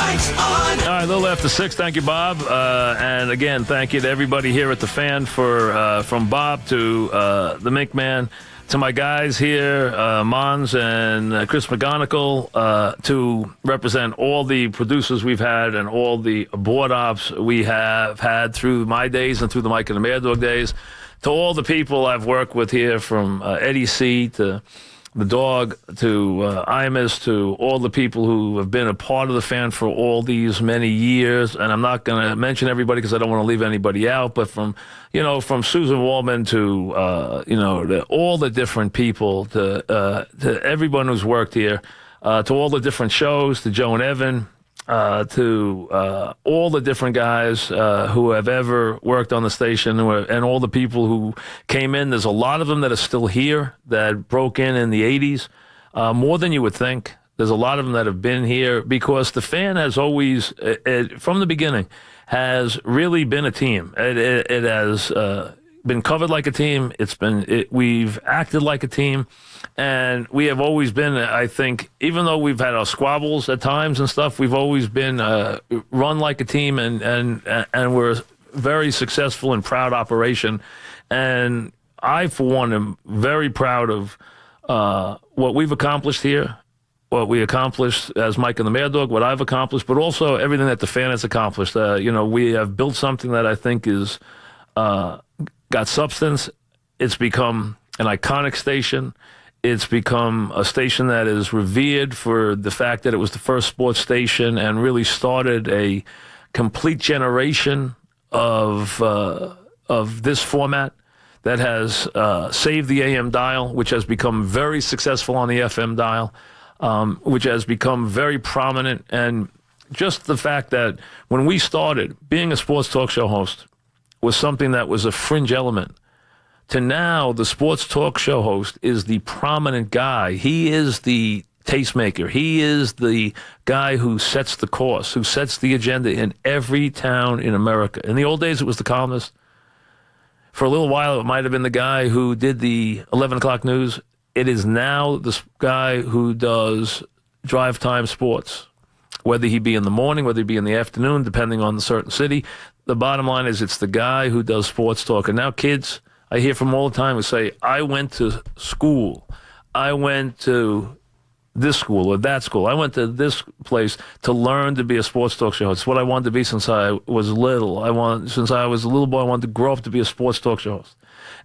Mike's on. All right, a little after 6. Thank you, Bob. And again, thank you to everybody here at the Fan for from Bob to the Mink Man, to my guys here, Mons and Chris McGonigal, to represent all the producers we've had and all the board ops we have had through my days and through the Mike and the Mad Dog days, to all the people I've worked with here, from Eddie C. to the dog, to Imus, to all the people who have been a part of the Fan for all these many years. And I'm not going to mention everybody because I don't want to leave anybody out, but from Susan Wallman to, all the different people, to everyone who's worked here, to all the different shows, to Joe and Evan, to all the different guys who have ever worked on the station, and all the people who came in. There's a lot of them that are still here that broke in the 80s, more than you would think. There's a lot of them that have been here because the Fan has always, from the beginning, has really been a team. It has been covered like a team. We've acted like a team. And we have always been, I think, even though we've had our squabbles at times and stuff, we've always been run like a team, and we're a very successful and proud operation. And I, for one, am very proud of what we've accomplished here, what we accomplished as Mike and the Mad Dog, what I've accomplished, but also everything that the Fan has accomplished. We have built something that I think is got substance. It's become an iconic station. It's become a station that is revered for the fact that it was the first sports station and really started a complete generation of this format that has saved the AM dial, which has become very successful on the FM dial, which has become very prominent. And just the fact that when we started, being a sports talk show host was something that was a fringe element, to now the sports talk show host is the prominent guy. He is the tastemaker. He is the guy who sets the course, who sets the agenda in every town in America. In the old days, it was the columnist. For a little while, it might have been the guy who did the 11 o'clock news. It is now this guy who does drive time sports, whether he be in the morning, whether he be in the afternoon, depending on the certain city. The bottom line is it's the guy who does sports talk. And now kids, I hear from all the time who say, I went to school. I went to this school or that school. I went to this place to learn to be a sports talk show host. It's what I wanted to be since I was little. Since I was a little boy, I wanted to grow up to be a sports talk show host.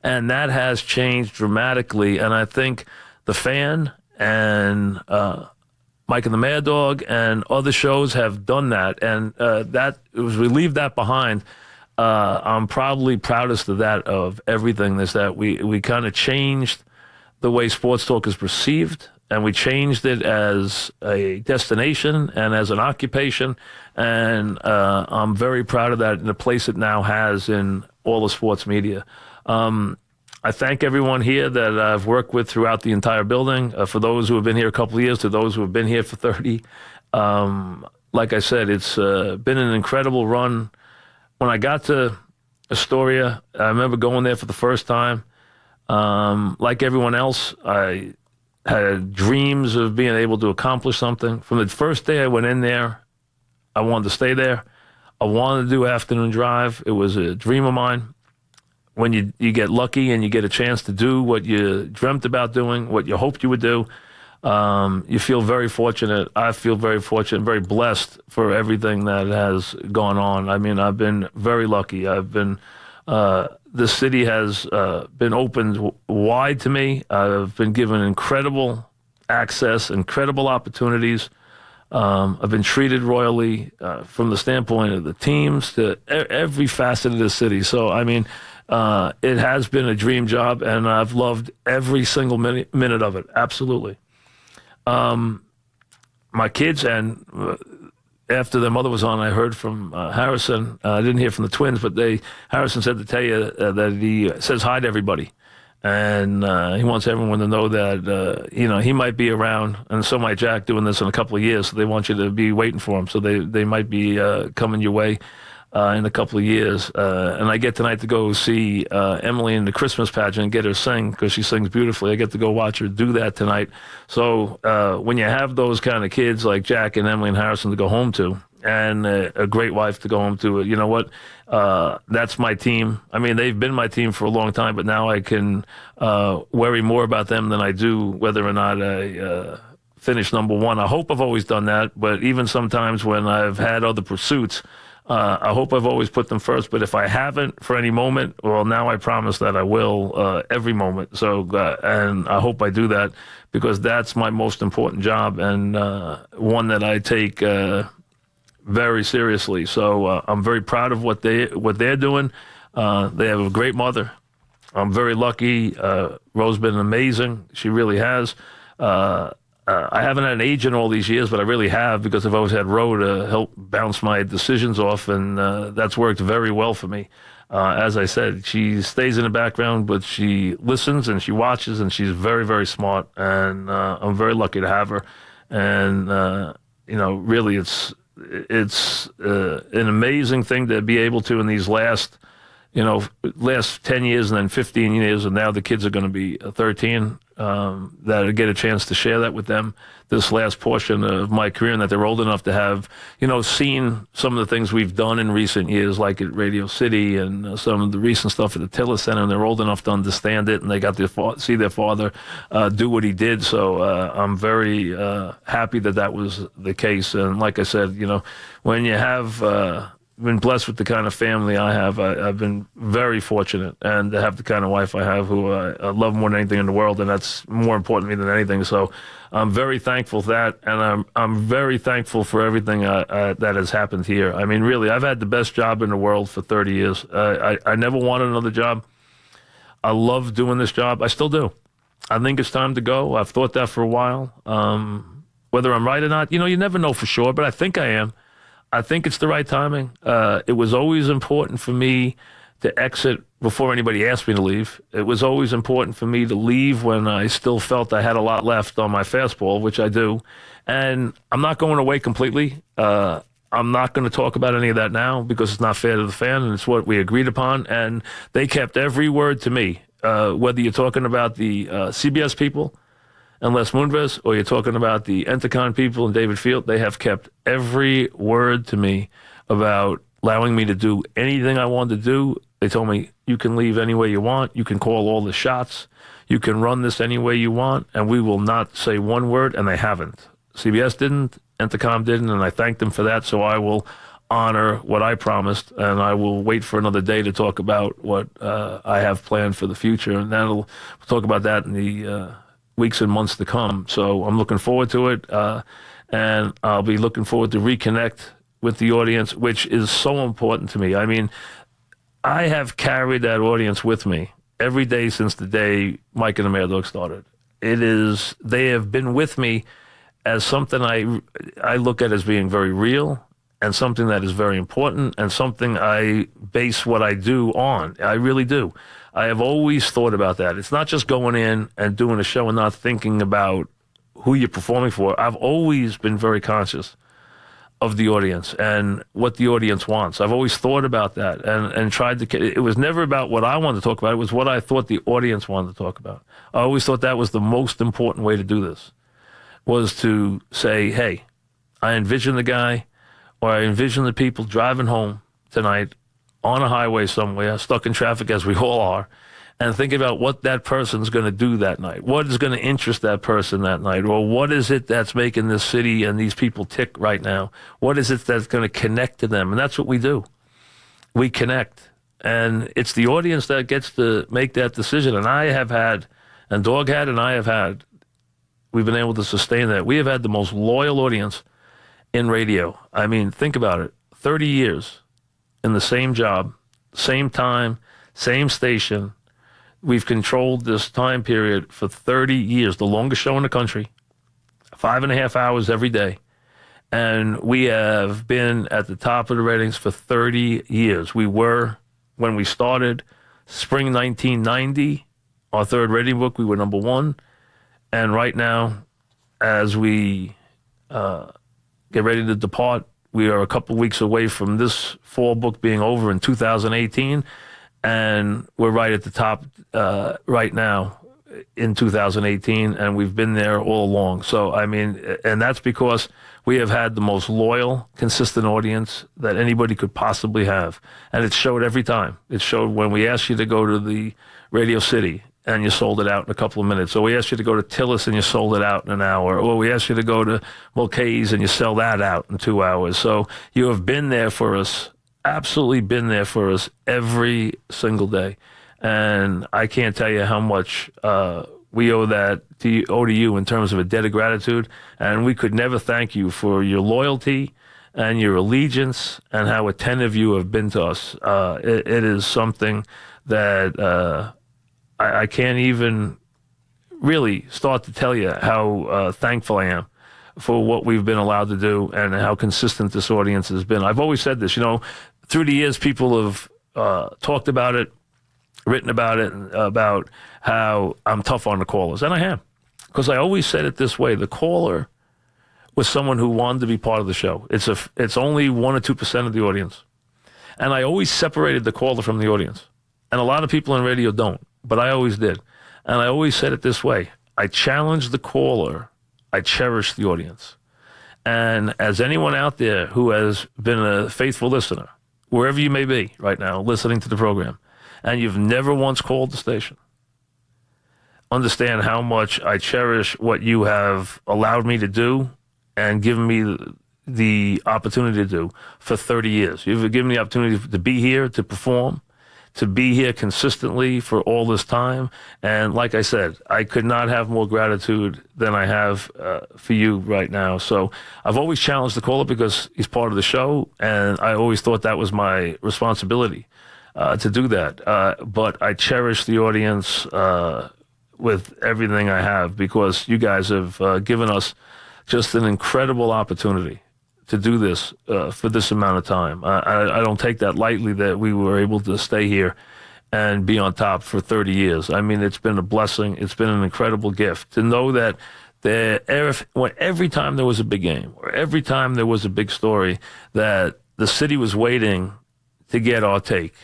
And that has changed dramatically. And I think the Fan and Mike and the Mad Dog and other shows have done that. And as we leave that behind, I'm probably proudest of that, of everything, is that we kind of changed the way sports talk is perceived, and we changed it as a destination and as an occupation, and I'm very proud of that and the place it now has in all the sports media. I thank everyone here that I've worked with throughout the entire building, for those who have been here a couple of years to those who have been here for 30. Like I said, it's been an incredible run. When I got to Astoria, I remember going there for the first time. Like everyone else, I had dreams of being able to accomplish something. From the first day I went in there, I wanted to stay there. I wanted to do afternoon drive. It was a dream of mine. When you get lucky and you get a chance to do what you dreamt about doing, what you hoped you would do, you feel very fortunate. I feel very fortunate, very blessed for everything that has gone on. I mean, I've been very lucky. The city has been opened wide to me. I've been given incredible access, incredible opportunities. I've been treated royally from the standpoint of the teams to every facet of the city. So, I mean, it has been a dream job, and I've loved every single minute of it. Absolutely. My kids, and after their mother was on, I heard from Harrison. I didn't hear from the twins, but Harrison said to tell you that he says hi to everybody. And he wants everyone to know that, he might be around, and so might Jack, doing this in a couple of years. So they want you to be waiting for him. So they might be coming your way in a couple of years. And I get tonight to go see Emily in the Christmas pageant and get her sing, because she sings beautifully. I get to go watch her do that tonight. So when you have those kind of kids like Jack and Emily and Harrison to go home to, and a great wife to go home to. You know what? That's my team. I mean, they've been my team for a long time, but now I can worry more about them than I do whether or not I finish number one. I hope I've always done that, but even sometimes when I've had other pursuits, I hope I've always put them first. But if I haven't for any moment, well, now I promise that I will every moment. So, and I hope I do that because that's my most important job and one that I take very seriously. So I'm very proud of what they're doing. They have a great mother. I'm very lucky. Rose's been amazing. She really has. I haven't had an agent all these years, but I really have because I've always had Ro to help bounce my decisions off, and that's worked very well for me. As I said, she stays in the background, but she listens and she watches, and she's very, very smart, and I'm very lucky to have her. And, really it's an amazing thing to be able to in these last 10 years and then 15 years, and now the kids are going to be 13, that I get a chance to share that with them this last portion of my career, and that they're old enough to have, seen some of the things we've done in recent years, like at Radio City and some of the recent stuff at the Tiller Center, and they're old enough to understand it, and they got to see their father do what he did. So I'm very happy that was the case. And like I said, when you have been blessed with the kind of family I have. I've been very fortunate, and to have the kind of wife I have who I love more than anything in the world, and that's more important to me than anything. So I'm very thankful for that, and I'm very thankful for everything that has happened here. I mean, really, I've had the best job in the world for 30 years. I never wanted another job. I love doing this job. I still do. I think it's time to go. I've thought that for a while. Whether I'm right or not, you never know for sure, but I think I am. I think it's the right timing. It was always important for me to exit before anybody asked me to leave. It was always important for me to leave when I still felt I had a lot left on my fastball, which I do. And I'm not going away completely. I'm not going to talk about any of that now because it's not fair to the fan, and it's what we agreed upon. And they kept every word to me, whether you're talking about the CBS people and Les Moonves, or you're talking about the Entercon people and David Field. They have kept every word to me about allowing me to do anything I wanted to do. They told me, you can leave any way you want. You can call all the shots. You can run this any way you want, and we will not say one word, and they haven't. CBS didn't, Entercom didn't, and I thank them for that, so I will honor what I promised, and I will wait for another day to talk about what I have planned for the future, and we'll talk about that in the weeks and months to come. So I'm looking forward to it, and I'll be looking forward to reconnect with the audience, which is so important to me. I mean, I have carried that audience with me every day since the day Mike and the Mad Dog started. They have been with me as something I look at as being very real, and something that is very important, and something I base what I do on. I really do. I have always thought about that. It's not just going in and doing a show and not thinking about who you're performing for. I've always been very conscious of the audience and what the audience wants. I've always thought about that and tried to. It was never about what I wanted to talk about. It was what I thought the audience wanted to talk about. I always thought that was the most important way to do this, was to say, hey, I envision the guy, or I envision the people driving home tonight on a highway somewhere, stuck in traffic as we all are, and think about what that person's going to do that night. What is going to interest that person that night? Or what is it that's making this city and these people tick right now? What is it that's going to connect to them? And that's what we do. We connect. And it's the audience that gets to make that decision. And I have had, and Dog had, and I have had, we've been able to sustain that. We have had the most loyal audience in radio. I mean, think about it. 30 years in the same job, same time, same station. We've controlled this time period for 30 years, the longest show in the country, 5.5 hours every day. And we have been at the top of the ratings for 30 years. We were, when we started, spring 1990, our third rating book, we were number one. And right now, as we get ready to depart, we are a couple of weeks away from this fall book being over in 2018, and we're right at the top right now in 2018, and we've been there all along. So, I mean, and that's because we have had the most loyal, consistent audience that anybody could possibly have. And it showed every time. It showed when we asked you to go to the Radio City and you sold it out in a couple of minutes. Or we asked you to go to Tillis and you sold it out in an hour. Or we asked you to go to Mulcahy's and you sell that out in 2 hours. So you have been there for us, absolutely been there for us every single day. And I can't tell you how much we owe to you in terms of a debt of gratitude. And we could never thank you for your loyalty and your allegiance and how attentive you have been to us. It is something that I can't even really start to tell you how thankful I am for what we've been allowed to do and how consistent this audience has been. I've always said this, through the years, people have talked about it, written about it, about how I'm tough on the callers. And I am, because I always said it this way. The caller was someone who wanted to be part of the show. It's only 1 or 2% of the audience. And I always separated the caller from the audience. And a lot of people in radio don't, but I always did. And I always said it this way. I challenge the caller. I cherish the audience. And as anyone out there who has been a faithful listener, wherever you may be right now, listening to the program, and you've never once called the station, understand how much I cherish what you have allowed me to do and given me the opportunity to do for 30 years. You've given me the opportunity to be here, to perform, to be here consistently for all this time. And like I said, I could not have more gratitude than I have for you right now. So I've always challenged the caller because he's part of the show, and I always thought that was my responsibility to do that. But I cherish the audience with everything I have, because you guys have given us just an incredible opportunity to do this for this amount of time. I don't take that lightly that we were able to stay here and be on top for 30 years. I mean, it's been a blessing. It's been an incredible gift to know that every time there was a big game or every time there was a big story, that the city was waiting to get our take.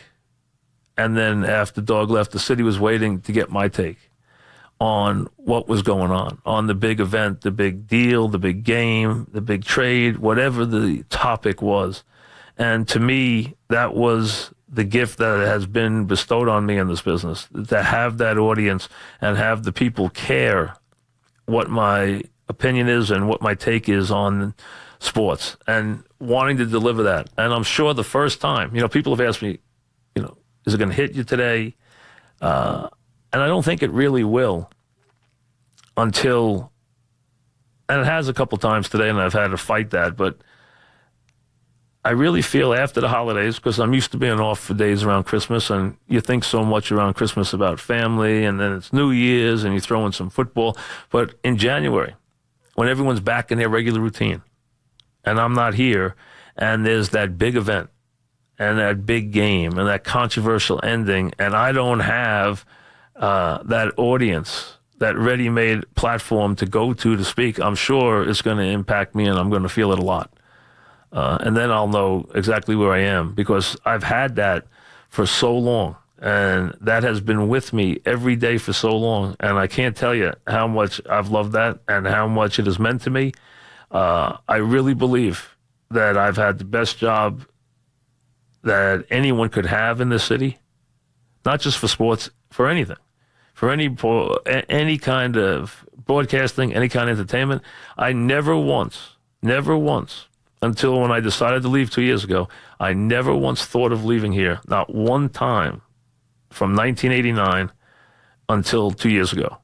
And then after Dog left, the city was waiting to get my take on what was going on the big event, the big deal, the big game, the big trade, whatever the topic was. And to me, that was the gift that has been bestowed on me in this business, to have that audience and have the people care what my opinion is and what my take is on sports, and wanting to deliver that. And I'm sure the first time, people have asked me, is it going to hit you today? And I don't think it really will until, and it has a couple times today, and I've had to fight that, but I really feel after the holidays, because I'm used to being off for days around Christmas, and you think so much around Christmas about family, and then it's New Year's, and you throw in some football. But in January, when everyone's back in their regular routine, and I'm not here, and there's that big event, and that big game, and that controversial ending, and I don't have that audience, that ready-made platform to go to speak, I'm sure it's going to impact me, and I'm going to feel it a lot. And then I'll know exactly where I am, because I've had that for so long, and that has been with me every day for so long, and I can't tell you how much I've loved that and how much it has meant to me. I really believe that I've had the best job that anyone could have in this city, not just for sports, for anything. For any kind of broadcasting, any kind of entertainment. I never once, until when I decided to leave 2 years ago, I never once thought of leaving here. Not one time from 1989 until 2 years ago.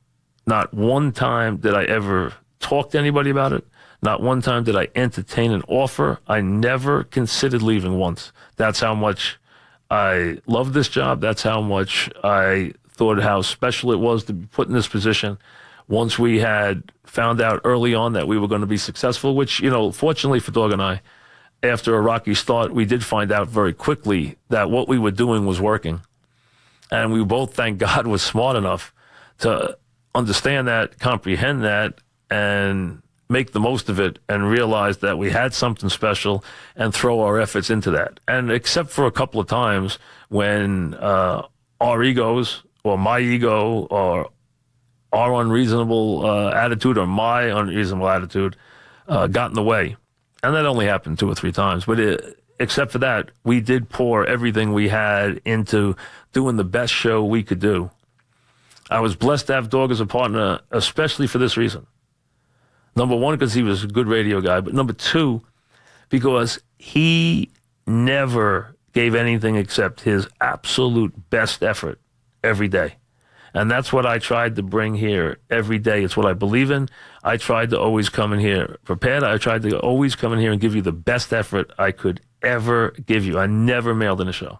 Not one time did I ever talk to anybody about it. Not one time did I entertain an offer. I never considered leaving once. That's how much I love this job. That's how much I thought how special it was to be put in this position once we had found out early on that we were going to be successful, which, fortunately for Dog and I, after a rocky start, we did find out very quickly that what we were doing was working. And we both, thank God, was smart enough to understand that, comprehend that, and make the most of it, and realize that we had something special and throw our efforts into that. And except for a couple of times when our egos, or my ego, or our unreasonable attitude, or my unreasonable attitude got in the way, And that only happened 2 or 3 times. But except for that, we did pour everything we had into doing the best show we could do. I was blessed to have Dog as a partner, especially for this reason. Number one, because he was a good radio guy. But number two, because he never gave anything except his absolute best effort every day. And that's what I tried to bring here every day. It's what I believe in. I tried to always come in here prepared. I tried to always come in here and give you the best effort I could ever give you. I never mailed in a show.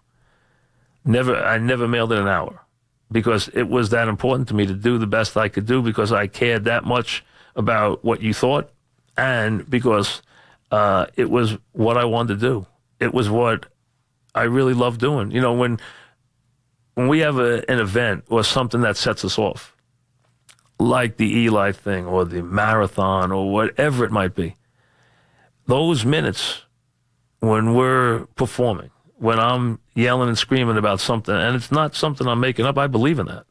I never mailed in an hour, because it was that important to me to do the best I could do, because I cared that much about what you thought, and because it was what I wanted to do. It was what I really love doing. You know, when we have an event or something that sets us off, like the Eli thing or the marathon or whatever it might be, those minutes when we're performing, when I'm yelling and screaming about something, and it's not something I'm making up, I believe in that.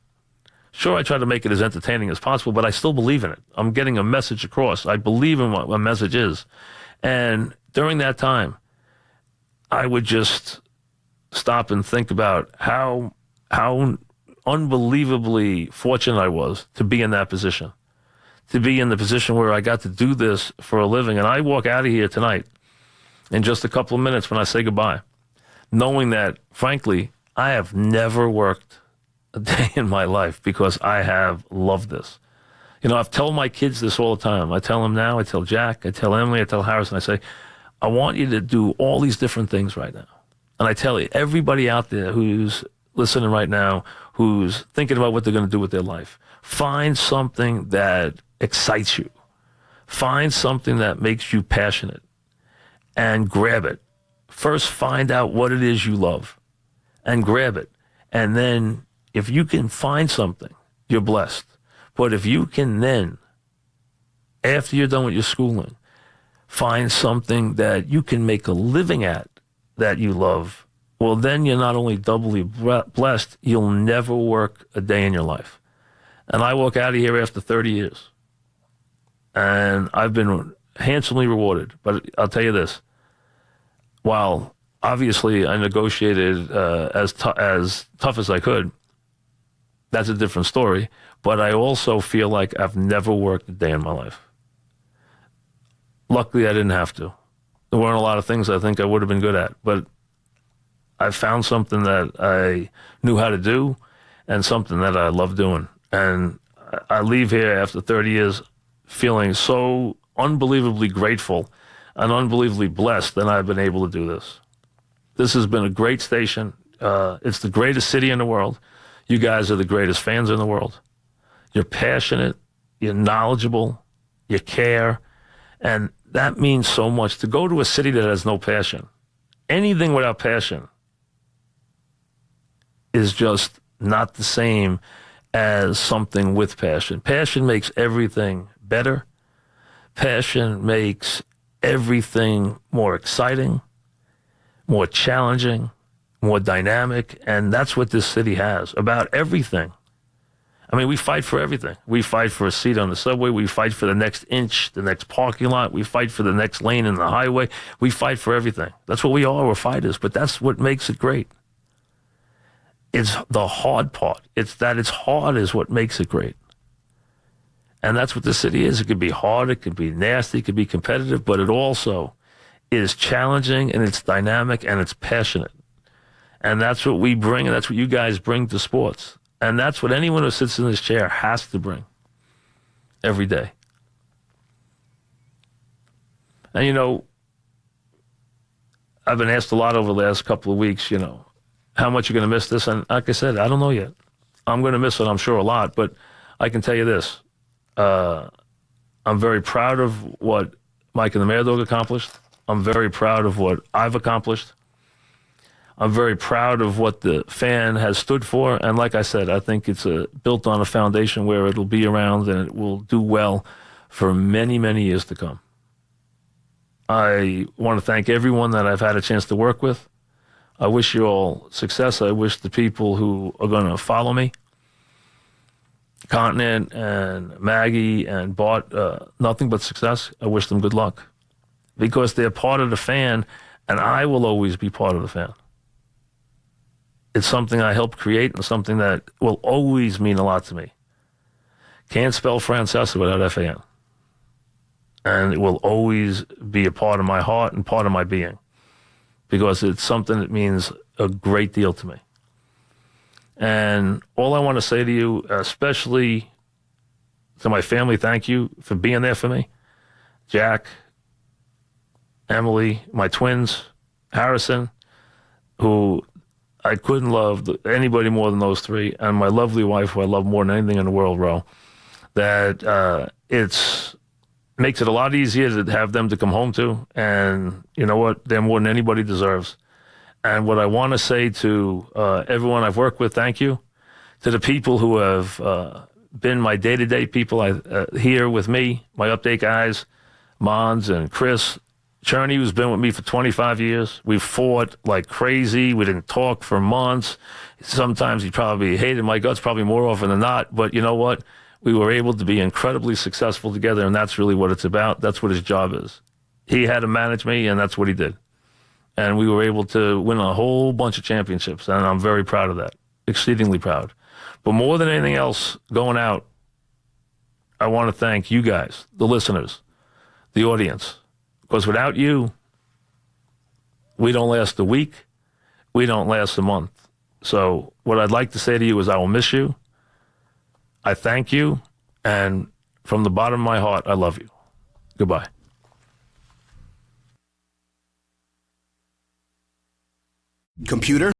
Sure, I try to make it as entertaining as possible, but I still believe in it. I'm getting a message across. I believe in what my message is. And during that time, I would just stop and think about how unbelievably fortunate I was to be in that position, to be in the position where I got to do this for a living. And I walk out of here tonight in just a couple of minutes when I say goodbye, knowing that, frankly, I have never worked a day in my life, because I have loved this. You know, I've told my kids this all the time. I tell them now, I tell Jack, I tell Emily, I tell Harrison, I say, I want you to do all these different things right now. And I tell you, everybody out there who's listening right now, who's thinking about what they're going to do with their life, find something that excites you. Find something that makes you passionate and grab it. First, find out what it is you love and grab it. And then if you can find something, you're blessed. But if you can then, after you're done with your schooling, find something that you can make a living at that you love, well, then you're not only doubly blessed, you'll never work a day in your life. And I walk out of here after 30 years. And I've been handsomely rewarded. But I'll tell you this. While obviously I negotiated as tough as I could, that's a different story. But I also feel like I've never worked a day in my life. Luckily, I didn't have to. There weren't a lot of things I think I would have been good at. But I found something that I knew how to do and something that I love doing. And I leave here after 30 years feeling so unbelievably grateful and unbelievably blessed that I've been able to do this. This has been a great station. It's the greatest city in the world. You guys are the greatest fans in the world. You're passionate, you're knowledgeable, you care, and that means so much. To go to a city that has no passion, anything without passion is just not the same as something with passion. Passion makes everything better. Passion makes everything more exciting, more challenging, more dynamic, and that's what this city has about everything. I mean, we fight for everything. We fight for a seat on the subway. We fight for the next inch, the next parking lot. We fight for the next lane in the highway. We fight for everything. That's what we are. We're fighters, but that's what makes it great. It's the hard part. It's that it's hard is what makes it great. And that's what the city is. It could be hard, it could be nasty, it could be competitive, but it also is challenging, and it's dynamic, and it's passionate. And that's what we bring, and that's what you guys bring to sports. And that's what anyone who sits in this chair has to bring every day. And, you know, I've been asked a lot over the last couple of weeks, you know, how much you're going to miss this. And like I said, I don't know yet. I'm going to miss it, I'm sure, a lot. But I can tell you this. I'm very proud of what Mike and the Mad Dog accomplished. I'm very proud of what I've accomplished. I'm very proud of what the fan has stood for. And like I said, I think it's built on a foundation where it'll be around and it will do well for many, many years to come. I want to thank everyone that I've had a chance to work with. I wish you all success. I wish the people who are going to follow me, Continent and Maggie and Bart, nothing but success. I wish them good luck. because they're part of the fan, and I will always be part of the fan. It's something I helped create and something that will always mean a lot to me. Can't spell Francesa without FAN. And it will always be a part of my heart and part of my being because it's something that means a great deal to me. And all I want to say to you, especially to my family, thank you for being there for me. Jack, Emily, my twins, Harrison, who I couldn't love anybody more than those three, and my lovely wife, who I love more than anything in the world, Ro, that makes it a lot easier to have them to come home to. And you know what? They're more than anybody deserves. And what I want to say to everyone I've worked with, thank you. To the people who have been my day-to-day people here with me, my update guys, Mons and Chris. Cherney, who's been with me for 25 years. We fought like crazy. We didn't talk for months. Sometimes he probably hated my guts, probably more often than not. But you know what? We were able to be incredibly successful together, and that's really what it's about. That's what his job is. He had to manage me, and that's what he did. And we were able to win a whole bunch of championships, and I'm very proud of that, exceedingly proud. But more than anything else, going out, I want to thank you guys, the listeners, the audience. Because without you, we don't last a week. We don't last a month. So what I'd like to say to you is I will miss you. I thank you. And from the bottom of my heart, I love you. Goodbye. Computer.